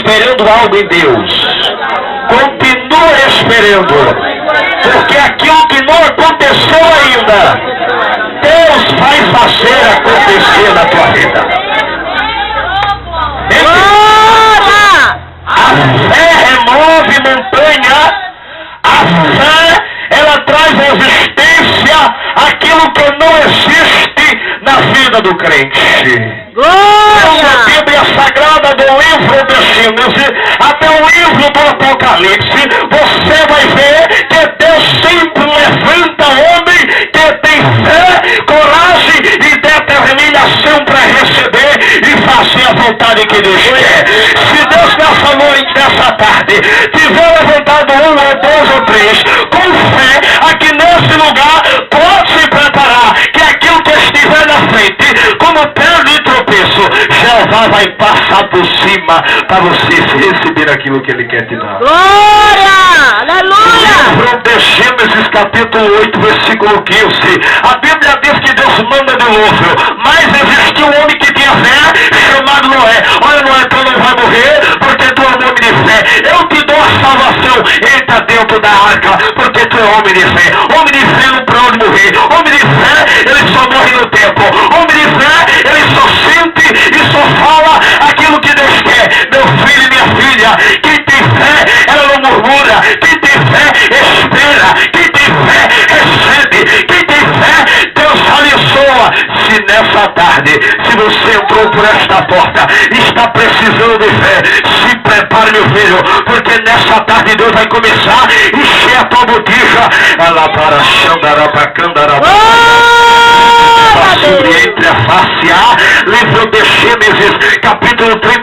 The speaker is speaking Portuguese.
esperando algo em Deus. Continua esperando, porque aquilo que não aconteceu ainda, Deus vai fazer acontecer na tua vida. A fé remove montanha. A fé, ela traz à existência aquilo que não existe na vida do crente. A Bíblia Sagrada do livro de Gênesis até o livro do Apocalipse, você vai ver que Deus sempre levanta homem que tem fé, coragem e determinação para receber e fazer a vontade que Deus quer. Se Deus nessa noite, nessa tarde, tiver levantado um ou dois ou três com fé aqui nesse lugar, pode se preparar que aquilo que estiver na frente, como pedra de tropeço, Jeová vai passar por cima para você receber aquilo que Ele quer te dar. Glória! Aleluia! Livro de Gênesis capítulo 8, versículo 15. A Bíblia diz que Deus manda dilúvio, mas existiu um homem que tinha fé, chamado Noé. Olha, Noé, tu não vai morrer, porque tu é um homem de fé. Eu te dou a salvação, entra dentro da arca, porque tu é homem de fé. Homem de fé não pode morrer. Homem de fé, ele só morre no tempo. Homem de fé, ele só sente e só fala aquilo que Deus quer. Meu filho e minha filha, quem tem fé, ela não murmura. Quem tem fé, espera. Quem tem fé, recebe. Quem tem fé, Deus abençoa. Se nessa tarde, se você entrou por esta porta e está precisando de fé, se prepare, meu filho, porque nessa tarde Deus vai começar a encher a tua botija. Ela para Xandarabacandara. Sobre entre a face A, livro de Gênesis, capítulo 3,